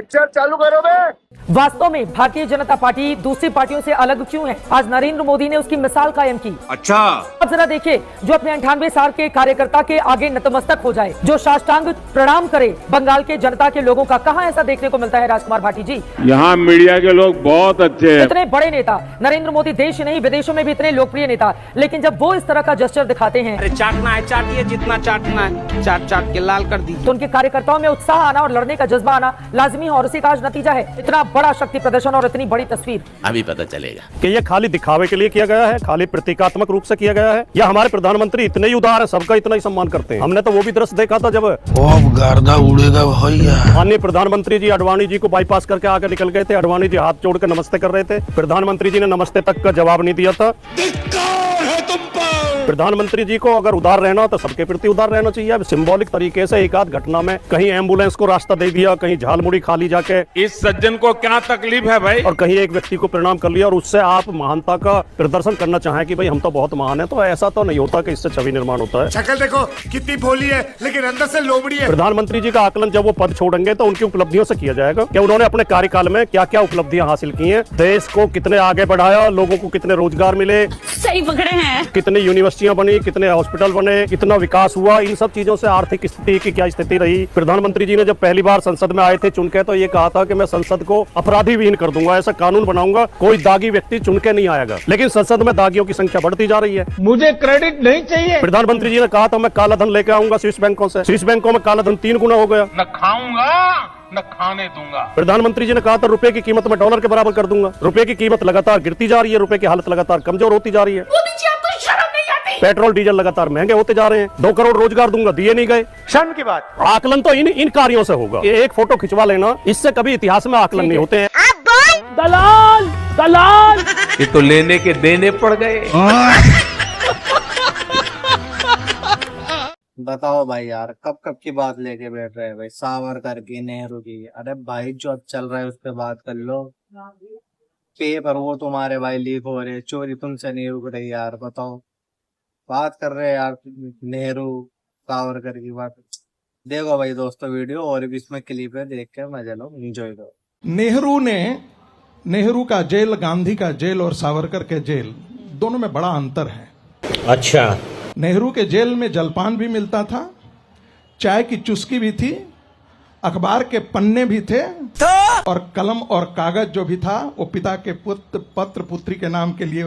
Picture चालू करो बे। वास्तव में भारतीय जनता पार्टी दूसरी पार्टियों से अलग क्यों है? आज नरेंद्र मोदी ने उसकी मिसाल कायम की। अच्छा, अब जरा देखिए, जो अपने 98 साल के कार्यकर्ता के आगे नतमस्तक हो जाए, जो साष्टांग प्रणाम करे बंगाल के जनता के लोगों का, कहां ऐसा देखने को मिलता है राजकुमार भाटी जी? यहाँ मीडिया के लोग बहुत अच्छे हैं। इतने बड़े नेता नरेंद्र मोदी, देश नहीं विदेशों में भी इतने लोकप्रिय नेता, लेकिन जब वो इस तरह का जेस्चर दिखाते हैं, अरे चाटना है चाटिए, जितना चाटना है चाट चाट के लाल कर दीजिए, तो उनके कार्यकर्ताओं में उत्साह आना और लड़ने का जज्बा आना लाजमी है, और उसी का आज नतीजा है इतना बड़ा शक्ति प्रदर्शन और इतनी बड़ी तस्वीर। अभी पता चलेगा कि ये खाली दिखावे के लिए किया गया है, खाली प्रतीकात्मक रूप से किया गया है, या हमारे प्रधानमंत्री इतने ही उदार है, सबका इतना ही सम्मान करते हैं। हमने तो वो भी दृश्य देखा था जब गर्दा उड़ेगा भैया। माननीय प्रधानमंत्री जी अडवाणी जी को बाईपास करके आकर निकल गए थे। अडवाणी जी हाथ जोड़ कर नमस्ते कर रहे थे, प्रधानमंत्री जी ने नमस्ते तक का जवाब नहीं दिया था। प्रधानमंत्री जी को अगर उदार रहना तो सबके प्रति उदार रहना चाहिए। सिंबॉलिक तरीके से एक आध घटना में कहीं एम्बुलेंस को रास्ता दे दिया, कहीं झालमुड़ी खा ली जाके, इस सज्जन को क्या तकलीफ है भाई? और कहीं एक व्यक्ति को प्रणाम कर लिया और उससे आप महानता का प्रदर्शन करना चाहें कि भाई हम तो बहुत महान है, तो ऐसा तो नहीं होता कि इससे छवि निर्माण होता है। शक्ल देखो कितनी भोली है, लेकिन अंदर से लोमड़ी है। प्रधानमंत्री जी का आकलन जब वो पद छोड़ेंगे तो उनकी उपलब्धियों से किया जाएगा कि उन्होंने अपने कार्यकाल में क्या क्या उपलब्धियां हासिल की हैं, देश को कितने आगे बढ़ाया, लोगों को कितने रोजगार मिले, सही पकड़े हैं, कितनी यूनिवर्सिटियां बनी, कितने हॉस्पिटल बने, कितना विकास हुआ, इन सब चीजों से आर्थिक स्थिति की क्या स्थिति रही। प्रधानमंत्री जी ने जब पहली बार संसद में आए थे चुन के, तो ये कहा था कि मैं संसद को अपराधी विहीन कर दूंगा, ऐसा कानून बनाऊंगा, कोई दागी व्यक्ति चुन के नहीं आएगा। लेकिन संसद में दागियों की संख्या बढ़ती जा रही है। मुझे क्रेडिट नहीं चाहिए। प्रधानमंत्री जी ने कहा था मैं काला धन लेकर आऊंगा स्विस बैंकों से, स्विस बैंकों में काला धन 3 गुना हो गया। न खाऊंगा न खाने दूंगा। प्रधानमंत्री जी ने कहा था रुपए की कीमत में डॉलर के बराबर कर दूंगा। रुपए की कीमत लगातार गिरती जा रही है, रुपए की हालत लगातार कमजोर होती जा रही है। पेट्रोल डीजल लगातार महंगे होते जा रहे हैं। 2 करोड़ रोजगार दूंगा, दिए नहीं गए। शर्म की बात। आकलन तो इन कार्यों से होगा। ये एक फोटो खिंचवा लेना, इससे कभी इतिहास में आकलन नहीं होते हैं। दलाल दलाल, ये तो लेने के देने पड़ गए। बताओ भाई यार, कब कब की बात लेके बैठ रहे हैं भाई? सावरकर की, नेहरू की, अरे भाई जो अब चल रहा है उस पर बात कर लो। पेपर वो तुम्हारे भाई लीक हो रहे, चोरी तुमसे नहीं रुक रही यार। बताओ, बात कर रहे हैं यार नेहरू सावरकर की बात। देखो भाई दोस्तों वीडियो, और भी इसमें क्लिप है, देख के मजा लो, एंजॉय करो। नेहरू का जेल, गांधी का जेल और सावरकर के जेल, दोनों में बड़ा अंतर है। अच्छा, नेहरू के जेल में जलपान भी मिलता था, चाय की चुस्की भी थी, अखबार के पन्ने भी थे, और कलम और कागज जो भी था वो पिता के पत्र पुत्री के नाम के लिए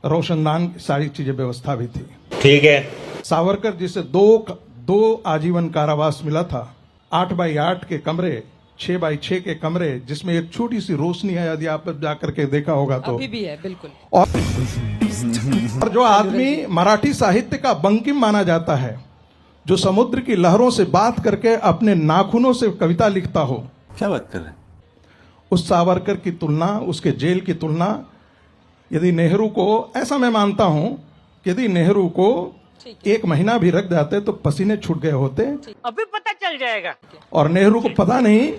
रोशनदान, सारी चीजें व्यवस्था भी थी। ठीक है। सावरकर जिसे दो आजीवन कारावास मिला था, 8 बाई 8 के कमरे, 6 बाई 6 के कमरे, जिसमें एक छोटी सी रोशनी है, यदि आप जाकर के देखा होगा तो अभी भी है बिल्कुल। और जो आदमी मराठी साहित्य का बंकिम माना जाता है, जो समुद्र की लहरों से बात करके अपने नाखूनों से कविता लिखता हो, क्या बात कर रहे हैं? उस सावरकर की तुलना, उसके जेल की तुलना, यदि नेहरू को, ऐसा मैं मानता हूं कि यदि नेहरू को 1 महीना भी रख जाते तो पसीने छूट गए होते। अभी पता चल जाएगा। और नेहरू को पता नहीं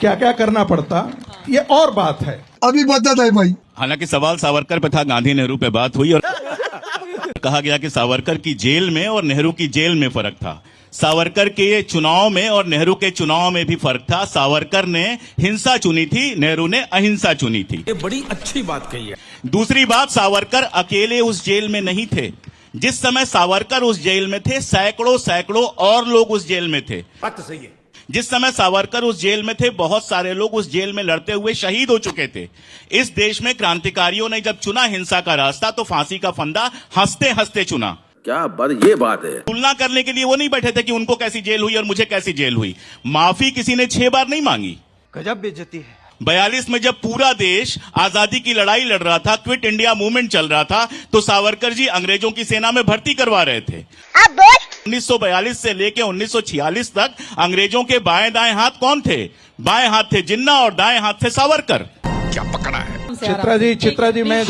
क्या क्या करना पड़ता, ये और बात है। अभी बता है भाई। हालांकि सवाल सावरकर पे था, गांधी नेहरू पे बात हुई और कहा गया कि सावरकर की जेल में और नेहरू की जेल में फर्क था। सावरकर के चुनाव में और नेहरू के चुनाव में भी फर्क था। सावरकर ने हिंसा चुनी थी, नेहरू ने अहिंसा चुनी थी। ये बड़ी अच्छी बात कही है। दूसरी बात, सावरकर अकेले उस जेल में नहीं थे। जिस समय सावरकर उस जेल में थे, सैकड़ों और लोग उस जेल में थे। बात तो सही है। जिस समय सावरकर उस जेल में थे, बहुत सारे लोग उस जेल में लड़ते हुए शहीद हो चुके थे। इस देश में क्रांतिकारियों ने जब चुना हिंसा का रास्ता, तो फांसी का फंदा हंसते हंसते चुना। क्या बात, ये बात है। तुलना करने के लिए वो नहीं बैठे थे कि उनको कैसी जेल हुई और मुझे कैसी जेल हुई। माफी किसी ने 6 बार नहीं मांगी। गजब बेइज्जती है। 42 में जब पूरा देश आजादी की लड़ाई लड़ रहा था, क्विट इंडिया मूवमेंट चल रहा था, तो सावरकर जी अंग्रेजों की सेना में भर्ती करवा रहे थे। 1942 से लेकर 1946 तक अंग्रेजों के बाएं दाएं हाथ कौन थे? बाएं हाथ थे जिन्ना और दाएं हाथ थे सावरकर। क्या पकड़ा है? चित्रा जी मैं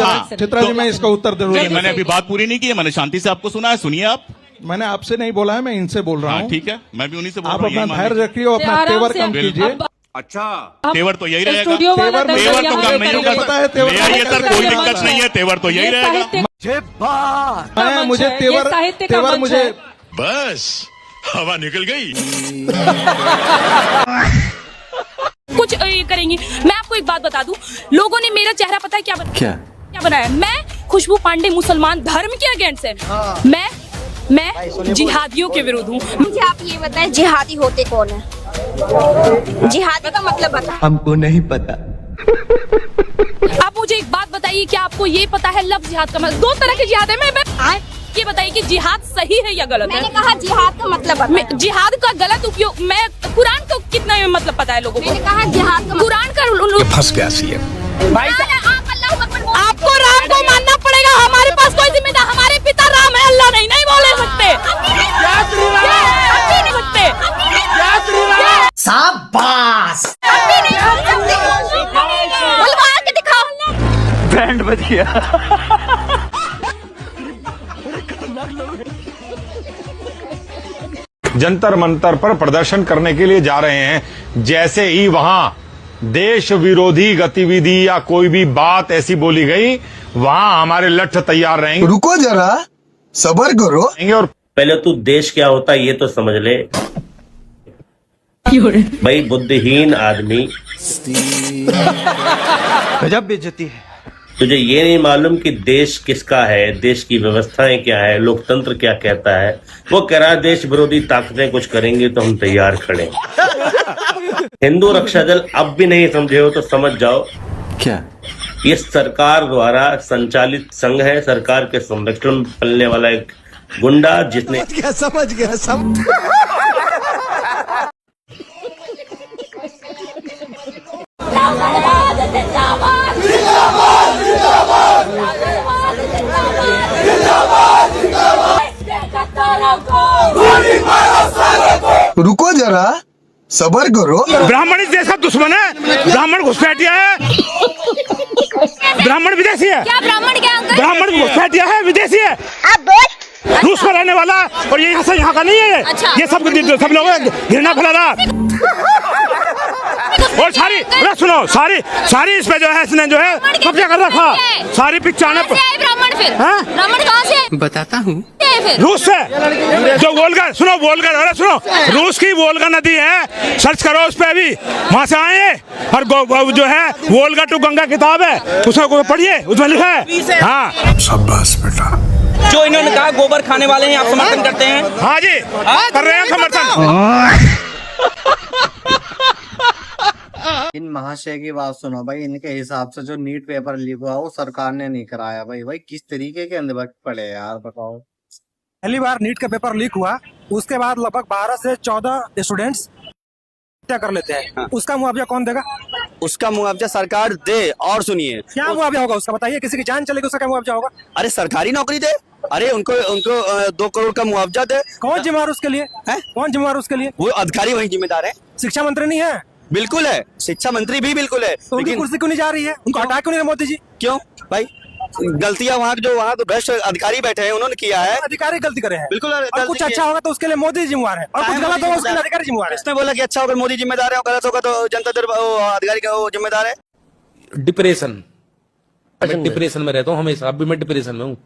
इसका उत्तर जरूर। मैंने अभी बात पूरी नहीं की है, मैंने शांति से आपको सुना है, सुनिए आप। मैंने आपसे नहीं बोला है, मैं इनसे बोल रहा हूँ। ठीक है, मैं भी उन्हीं से बोल आप रहा हूँ। अपना धैर्य रखिए और अपना तेवर कम कीजिए। अच्छा, तेवर तो यही रहेगा। तेवर तो कम नहीं होगा। पता है तेवर, सर कोई दिक्कत नहीं है, तेवर तो यही रहेगा। मुझे तेवर मुझे बस हवा निकल गई। कुछ कुछ ये करेंगी। मैं आपको एक बात बता दूं, लोगों ने मेरा चेहरा पता है क्या बनाया? मैं खुशबू पांडे मुसलमान धर्म के अगेंस्ट है। मैं जिहादियों के विरुद्ध हूँ। मुझे आप ये बताएं, जिहादी होते कौन है? जिहादी का मतलब बता। हमको नहीं पता। आप मुझे एक बात बताइए, क्या आपको ये पता है लफ्ज जिहाद का मतलब? दो तरह के जिहाद है। मैं ये बताइए कि जिहाद सही है या गलत है? मैंने कहा जिहाद का मतलब जिहाद का गलत उपयोग, मैं कुरान का कितना मतलब पता है लोगों को? मैंने कहा जिहाद का कुरान का फंस गया सी भाई आपको राम को मानना पड़ेगा। हमारे पास कोई जिम्मेदार, हमारे पिता राम है, अल्लाह नहीं बोले सकते। शाबाश। बुलवा के दिखाओ। बैंड बज गया। जंतर मंतर पर प्रदर्शन करने के लिए जा रहे हैं, जैसे ही वहां देश विरोधी गतिविधि या कोई भी बात ऐसी बोली गई, वहां हमारे लठ तैयार रहेंगे। रुको जरा, सबर करो। और पहले तू देश क्या होता है ये तो समझ ले भाई। बुद्धिहीन आदमी, गजब बेइज्जती है। तुझे ये नहीं मालूम कि देश किसका है, देश की व्यवस्थाएं क्या है, लोकतंत्र क्या कहता है। वो कह रहा है देश विरोधी ताकतें कुछ करेंगी तो हम तैयार खड़े। हिंदू रक्षा दल अब भी नहीं समझे हो तो समझ जाओ क्या ये सरकार द्वारा संचालित संघ है, सरकार के संरक्षण में पलने वाला एक गुंडा जिसने समझ गया सब। रुको जरा, सबर करो। ब्राह्मण इस देश का दुश्मन है, ब्राह्मण घुसपैठिया है, ब्राह्मण विदेशी है। क्या ब्राह्मण क्या अंकल? ब्राह्मण घुसपैठिया है, विदेशी है, आप बोल। रूस में रहने वाला, और ये यहाँ का नहीं है। अच्छा। ये सब लोग घृणा फैला रहा। और सारी सुनो, सारी इस पे जो है इसने जो है कब्जा कर रखा। सारी पिक्चर ब्राह्मण फिर ब्राह्मण कहाँ से? बताता हूँ। रूस से जो वोल्गा, सुनो वोल्गा, अरे सुनो, रूस की वोल्गा नदी है, सर्च करो उस पे, अभी वहां से आए हैं। और जो है वोल्गा टू गंगा किताब है, उसको पढ़िए, उसमें लिखा है। हाँ शाबाश बेटा। जो इन्होंने कहा गोबर खाने वाले हैं, आप समर्थन करते हैं? हाँ जी, कर रहे हैं समर्थन। इन महाशय की बात सुनो भाई, इनके हिसाब से जो नीट पेपर लीक हुआ वो सरकार ने नहीं कराया। भाई किस तरीके के अंदर पड़े यार, बताओ। पहली बार नीट का पेपर लीक हुआ, उसके बाद लगभग 12 से 14 स्टूडेंट्स हत्या कर लेते हैं। उसका मुआवजा कौन देगा? उसका मुआवजा सरकार दे। और सुनिए, क्या मुआवजा होगा उसका, बताइए। किसी की जान चलेगी, उसका क्या मुआवजा होगा? अरे सरकारी नौकरी दे, अरे उनको 2 करोड़ का मुआवजा दे। कौन जिम्मेदार उसके लिए है? कौन जिम्मेदार उसके लिए? वो अधिकारी वही जिम्मेदार है। शिक्षा मंत्री नहीं है? बिल्कुल है, शिक्षा मंत्री भी बिल्कुल है। तो उनकी कुर्सी क्यों नहीं जा रही है? उनको हटा क्यों नहीं मोदी जी? क्यों भाई? गलतियां वहाँ तो भ्रष्ट अधिकारी बैठे हैं, उन्होंने किया है। अधिकारी गलती करे हैं बिल्कुल। और कुछ अच्छा होगा तो उसके लिए मोदी जिम्मेवार है, और कुछ गलत होगा उसके लिए अधिकारी जिम्मेवार है। इसने बोला कि अच्छा होगा मोदी जिम्मेदार है, और गलत होगा तो जनता अधिकारी का वो जिम्मेदार है। डिप्रेशन में रहता हूँ हमेशा, अभी मैं डिप्रेशन में हूँ।